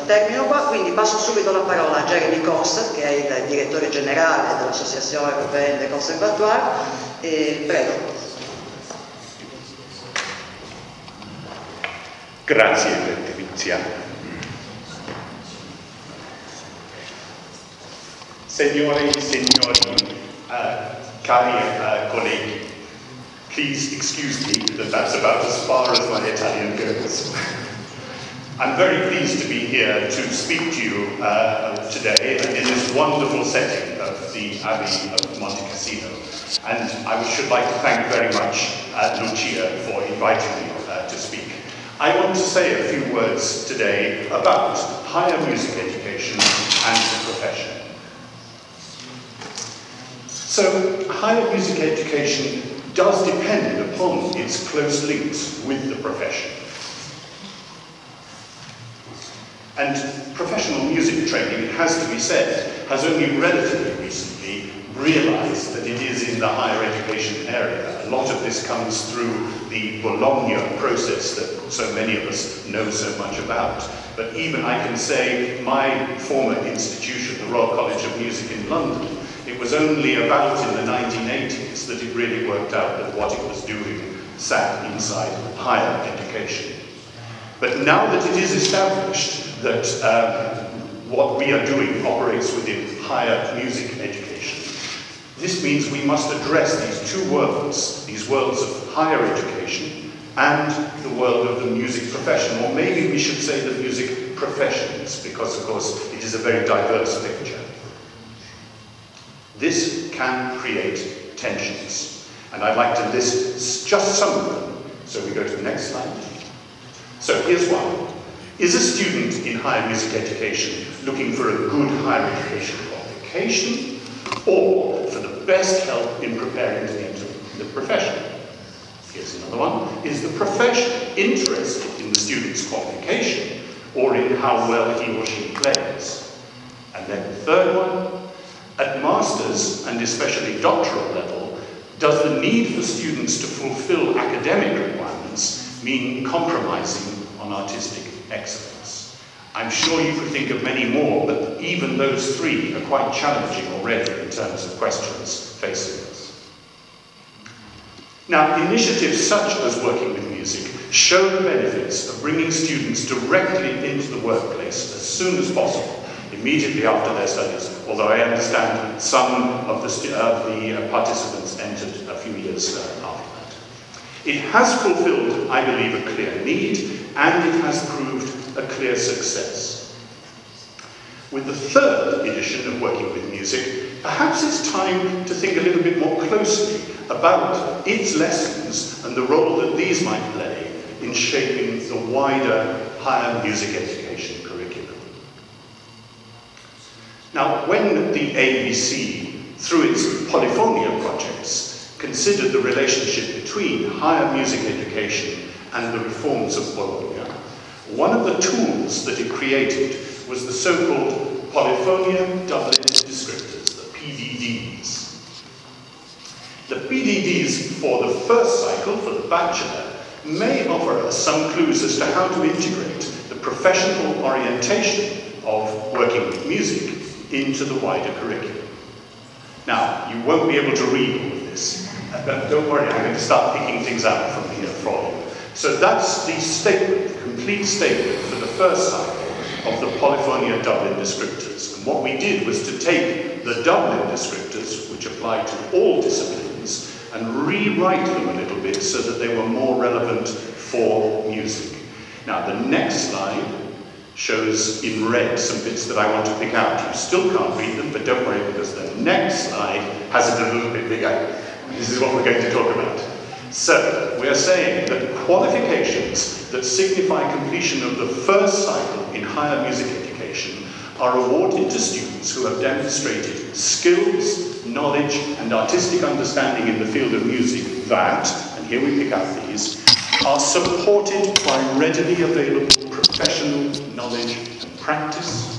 termino qua, quindi passo subito la parola a Jeremy Costa, che è il direttore generale dell'Associazione Européenne des Conservatoires, e prego. Grazie Letizia. Signore e signori, cari colleghi, please excuse me that that's about as far as my Italian goes. I'm very pleased to be here to speak to you today in this wonderful setting of the Abbey of Montecassino. And I should like to thank very much Lucia for inviting me to speak. I want to say a few words today about higher music education and the profession. So, higher music education does depend upon its close links with the profession. And professional music training, it has to be said, has only relatively recently realized that it is in the higher education area. A lot of this comes through the Bologna process that so many of us know so much about. But even I can say my former institution, the Royal College of Music in London, it was only about in the 1980s that it really worked out that what it was doing sat inside higher education. But now that it is established that what we are doing operates within higher music education, this means we must address these two worlds, these worlds of higher education and the world of the music profession, or maybe we should say the music professions, because of course it is a very diverse picture. This can create tensions, and I'd like to list just some of them. So we go to the next slide. So here's one. Is a student in higher music education looking for a good higher education qualification, or for the best help in preparing to enter the profession? Here's another one. Is the profession interested in the student's qualification, or in how well he or she plays? And then the third one. At master's, and especially doctoral level, does the need for students to fulfill academic requirements mean compromising on artistic excellence? I'm sure you could think of many more, but even those three are quite challenging already in terms of questions facing us. Now, initiatives such as Working with Music show the benefits of bringing students directly into the workplace as soon as possible, immediately after their studies, although I understand some of the participants entered a few years after that. It has fulfilled, I believe, a clear need, and it has proved a clear success. With the third edition of Working with Music, perhaps it's time to think a little bit more closely about its lessons and the role that these might play in shaping the wider higher music education curriculum. Now, when the ABC, through its Polyphonia projects, considered the relationship between higher music education and the reforms of Bologna, one of the tools that it created was the so-called Polyphonia Dublin Descriptors, the PDDs. The PDDs for the first cycle, for the bachelor, may offer us some clues as to how to integrate the professional orientation of working with music into the wider curriculum. Now, you won't be able to read all of this, but don't worry, I'm going to start picking things out from here for you. So that's the statement, the complete statement for the first cycle of the Polyphonia Dublin descriptors. And what we did was to take the Dublin descriptors, which apply to all disciplines, and rewrite them a little bit so that they were more relevant for music. Now, the next slide shows in red some bits that I want to pick out. You still can't read them, but don't worry, because the next slide has it a little bit bigger. This is what we're going to talk about. So, we are saying that qualifications that signify completion of the first cycle in higher music education are awarded to students who have demonstrated skills, knowledge, and artistic understanding in the field of music that, and here we pick out these, are supported by readily available professional knowledge and practice,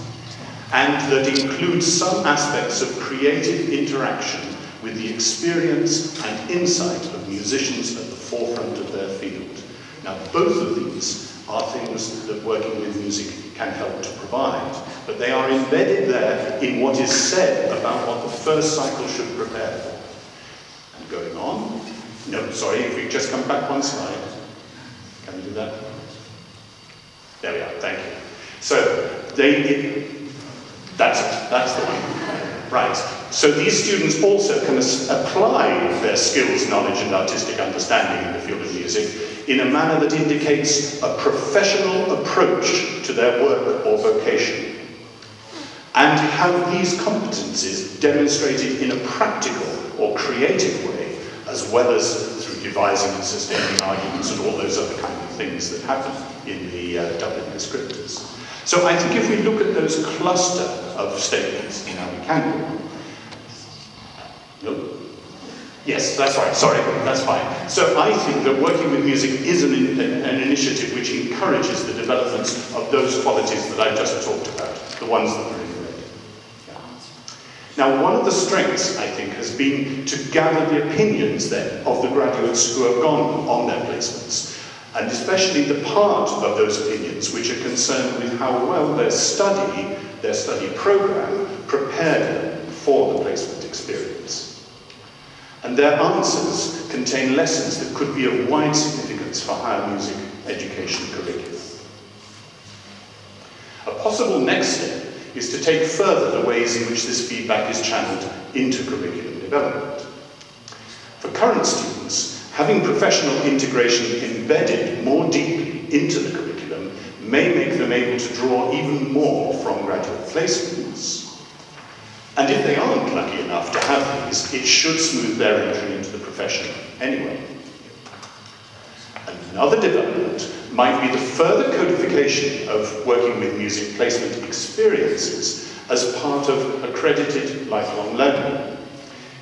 and that includes some aspects of creative interaction with the experience and insight of musicians at the forefront of their field. Now, both of these are things that Working with Music can help to provide, but they are embedded there in what is said about what the first cycle should prepare for. And going on, no, sorry, if we just come back one slide. Can we do that? There we are, thank you. So, that's it, that's the one. Right, so these students also can apply their skills, knowledge and artistic understanding in the field of music in a manner that indicates a professional approach to their work or vocation, and have these competencies demonstrated in a practical or creative way, as well as through devising and sustaining arguments and all those other kind of things that happen in the Dublin descriptors. So I think if we look at those cluster of statements, now we can go on. No? Yes, that's right, sorry, that's fine. So I think that working with music is an initiative which encourages the developments of those qualities that I just talked about, the ones that were in red. Yeah. Now, one of the strengths, I think, has been to gather the opinions then of the graduates who have gone on their placements, and especially the part of those opinions which are concerned with how well their study program prepared them for the placement experience. And their answers contain lessons that could be of wide significance for higher music education curricula. A possible next step is to take further the ways in which this feedback is channeled into curriculum development. For current students, having professional integration embedded more deeply into the curriculum may make them able to draw even more from graduate placements. And if they aren't lucky enough to have these, it should smooth their entry into the profession anyway. Another development might be the further codification of working with music placement experiences as part of accredited lifelong learning.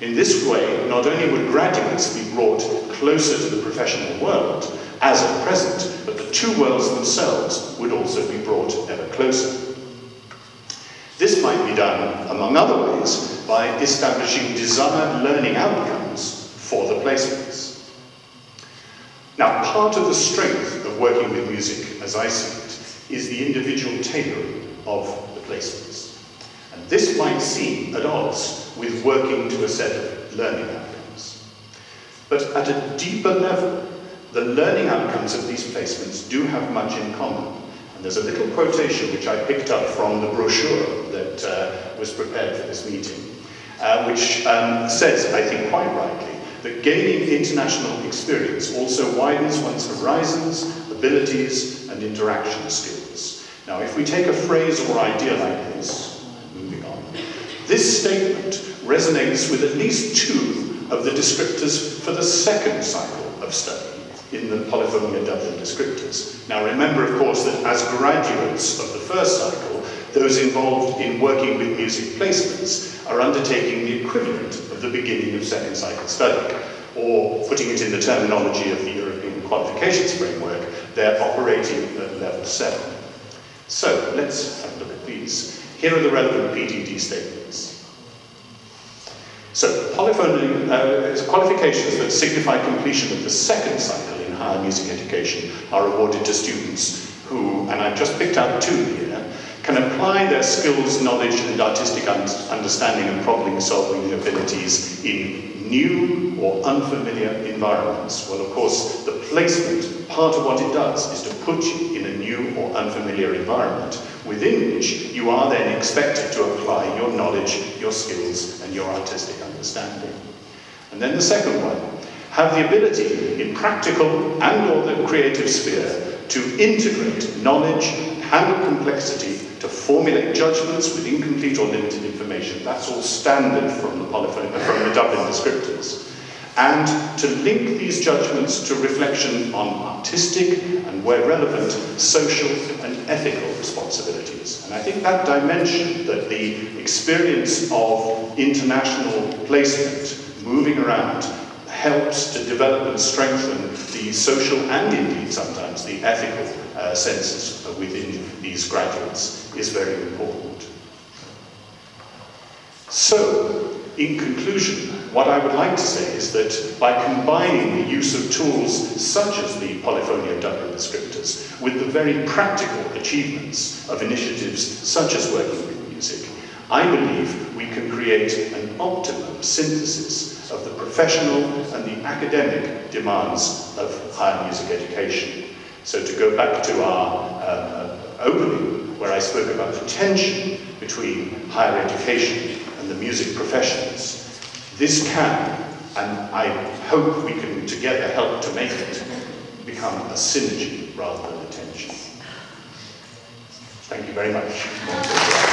In this way, not only would graduates be brought closer to the professional world, as at present, but the two worlds themselves would also be brought ever closer. This might be done, among other ways, by establishing desired learning outcomes for the placements. Now, part of the strength of working with music, as I see it, is the individual tailoring of the placements. And this might seem at odds with working to a set of learning outcomes. But at a deeper level, the learning outcomes of these placements do have much in common. And there's a little quotation which I picked up from the brochure that was prepared for this meeting, which says, I think quite rightly, that gaining international experience also widens one's horizons, abilities, and interaction skills. Now, if we take a phrase or idea like this, moving on, this statement resonates with at least two of the descriptors for the second cycle of study in the Polyphonia Dublin descriptors. Now remember, of course, that as graduates of the first cycle, those involved in working with music placements are undertaking the equivalent of the beginning of second cycle study, or putting it in the terminology of the European qualifications framework, they're operating at level 7. So let's have a look at these. Here are the relevant PDD statements. So, qualifications that signify completion of the second cycle in higher music education are awarded to students who, and I've just picked out two here, can apply their skills, knowledge, and artistic understanding and problem-solving abilities in new or unfamiliar environments. Well, of course, the placement, part of what it does is to put you in a new or unfamiliar environment within which you are then expected to apply your knowledge, your skills, and your artistic understanding. And then the second one, have the ability in practical and or the creative sphere to integrate knowledge, handle complexity, to formulate judgments with incomplete or limited information. That's all standard from the Dublin descriptors. And to link these judgments to reflection on artistic and, where relevant, social and ethical responsibilities. And I think that dimension, that the experience of international placement, moving around, helps to develop and strengthen the social and indeed sometimes the ethical senses within these graduates is very important. So, in conclusion, what I would like to say is that by combining the use of tools such as the Polyphonia Dublin descriptors with the very practical achievements of initiatives such as working with music, I believe we can create an optimum synthesis of the professional and the academic demands of higher music education. So to go back to our opening, where I spoke about the tension between higher education and the music professions, this can, and I hope we can together help to make it, become a synergy rather than a tension. Thank you very much.